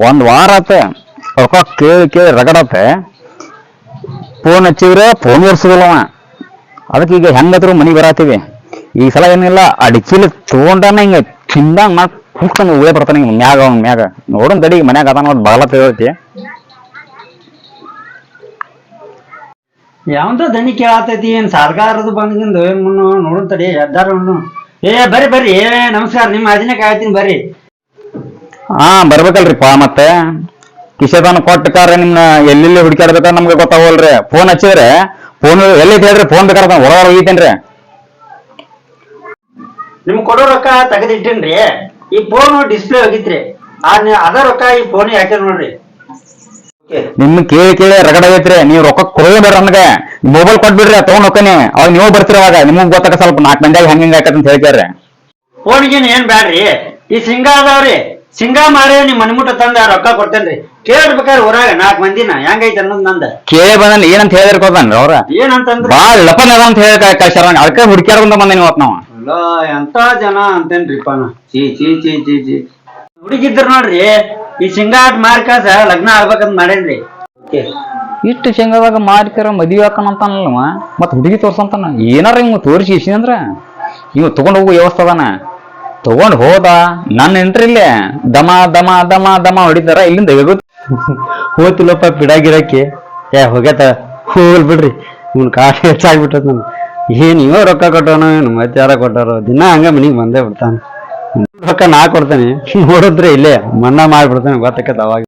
ಒಂದ್ ವಾರ ಆತ ರೊಕ್ಕ ಕೇಳಿ ಕೇಳಿ ರಗಡತ್ತೆ. ಫೋನ್ ಹಚ್ಚಿದ್ರೆ ಫೋನ್ ಇರ್ಸೋದಿಲ್ಲವ. ಅದಕ್ಕೆ ಈಗ ಹೆಂಗಾದ್ರು ಮನೆಗೆ ಬರತ್ತೀವಿ. ಈ ಸಲ ಏನಿಲ್ಲ ಅಡಿಚಿಲಿ ತಗೊಂಡಾನ ಹಿಂಗ ಚಿಂದಂಗ ಮಾಡಿ ಕೂತ್ಕೊಂಡು ಉಳೆ ಬರ್ತಾನೆ ಹಿಂಗ ಮ್ಯಾಗ ಅವ್ನ ಮ್ಯಾಗ ನೋಡನ್ ತಡಿ ಮನ್ಯಾಗ ಅದಾನ ಬಹಳ ತಿಳತಿ. ಯಾವಂತ ದನಿ ಕೇಳತೈತಿ ಏನ್ ಸರ್ಕಾರದ ಬಂದ್ಗಿಂದು ಏನ್ ನೋಡನ್ ತಡಿ ಎದ್ದಾರ ಏ ಬರ್ರಿ ಬರ್ರಿ ನಮಸ್ಕಾರ ನಿಮ್ಮ ಅದಿನ ಕಾಯ್ತೀನಿ ಬರ್ರಿ. ಬರ್ಬೇಕಲ್ರಿಪ್ಪ ಮತ್ತೆ ಕಿಶೆದಾನ ಕೊಟ್ಟಕಾರ ನಿಮ್ನ ಎಲ್ಲೆಲ್ಲಿ ಹುಡುಕಾಡ್ಬೇಕ ನಮ್ಗೆ ಗೊತ್ತಾಗಲ್ರಿ. ಫೋನ್ ಹಚ್ಚಿದ್ರೆ ಫೋನ್ ಎಲ್ಲಿ ಹೇಳ್ರಿ ಫೋನ್ ಬೇಕಾದ ಹೊರಗಡೆ ಹೋಗಿತ್ತೇನ್ರಿ. ನಿಮ್ ಕೊಡೋ ರೊಕ್ಕ ತೆಗೆದಿಟ್ಟೇನ್ರಿ. ಈ ಫೋನ್ ಡಿಸ್ಪ್ಲೇ ಹೋಗಿತ್ರಿ ಅದ ರೊಕ್ಕ ಈ ಫೋನ್ ಹಾಕ್ಯಾರ ನೋಡ್ರಿ. ನಿಮ್ ಕೇಳಿ ಕೇಳಿ ರಗಡ ಆಗೈತ್ರಿ. ನೀವ್ ರೊಕ್ಕ ಕೊಡೋದೇ ಬೇಡ ನನ್ಗೆ ಮೊಬೈಲ್ ಕೊಟ್ಬಿಡ್ರಿ ತಗೊಂಡ್ ಹೋಗ್ತಾನೆ. ಅವಾಗ ನೀವು ಬರ್ತೀರ ಅವಾಗ ನಿಮಗ್ ಗೊತ್ತಾಗ ಸ್ವಲ್ಪ 4 ಮಂದಿಯಾಗ ಹೆಂಗ ಹಾಕತ್ ಅಂತ ಹೇಳ್ತಾರ್ರಿ. ಫೋನ್ಗೇನ್ ಏನ್ ಬ್ಯಾಡ್ರಿ ಈ ಸಿಂಗಾ ಅದಾವ್ರಿ ಸಿಂಗಾ ಮಾರಿ ನಿಮ್ ಮನಿಮುಟ್ಟ ತಂದ ರೊಕ್ಕ ಕೊಡ್ತೇನ್ರಿ. ಕೇಳ್ಬೇಕಾದ್ರೆ ಊರಾಗ 4 ಮಂದಿನ ಹೆಂಗೈತೆ ಅನ್ನೋದ್ ನಂದ ಕೇಳಿ ಬಂದ ಏನಂತ ಹೇಳಿರ್ ಕೊಡ್ತಾನ್ರಿ ಅವ್ರ ಏನಂತಂದ್ರ ಬಾಳ ಲಪನ್ ಅದ ಅಂತ ಹೇಳಿ ಕಳ್ಸ್ಯಾರ. ಅದಕ್ಕೆ ಹುಡುಕ್ಯಾರ ಬಂದ ಬಂದೇನಿ ಇವತ್ ನಾವ್. ಎಂತ ಜನ ಅಂತೇನ್ರಿಪ್ಪ ನಾ ಚೀ ಚೀ ಚೀ ಚೀ ಚೀ ಹುಡುಗಿದ್ರ ನೋಡ್ರಿ ಈ ಸಿಂಗಾ ಆಟ ಮಾರ್ಕಾಸ ಲಗ್ನ ಆಗ್ಬೇಕಂತ ಮಾಡೇನ್ರಿ. ಇಷ್ಟು ಶೇಂಗಾದಾಗ ಮಾರ್ಕರ ಮದ್ವಿ ಹಾಕಣಂತಾನಲ್ವ ಮತ್ ಹುಡುಗಿ ತೋರ್ಸಂತಾನ. ಏನಾರ ಹಿಂಗ ತೋರಿಸಿ ಇಸಿ ಅಂದ್ರ ಇವ್ ತಗೊಂಡ್ ಹೋಗು ವ್ಯವಸ್ಥೆ ಅದಾನ. ತಗೊಂಡ್ ಹೋದ ನನ್ನ ಎಂಟ್ರಿ ಇಲ್ಲೇ ದಮ ದಮ ದಮ ದಮ ಹೊಡಿತಾರ. ಇಲ್ಲಿಂದ ಹೋತಿಲ್ಲಪ್ಪ ಪಿಡಾಗಿರಕ್ಕೆ ಹೋಗ್ಯಾತ ಹೋಗಲ್ ಬಿಡ್ರಿ. ಇವ್ನ ಕಾಟ ಹೆಚ್ಚಾಗ್ಬಿಟ್ಟದ ನನ್ ಏನ್ ಇವ ರೊಕ್ಕ ಕೊಟ್ಟವನ ಏನು ಮತ್ತೆ ಯಾರ ಕೊಟ್ಟಾರ. ದಿನ ಹಂಗ ಮನಿಗ್ ಬಂದೇ ಬಿಡ್ತಾನ. ರೊಕ್ಕ ನಾ ಕೊಡ್ತೇನೆ ನೋಡಿದ್ರೆ ಇಲ್ಲೇ ಮನ್ನಾ ಮಾಡ್ಬಿಡ್ತಾನೆ ಗೊತ್ತಕ್ಕದ ಅವಾಗ.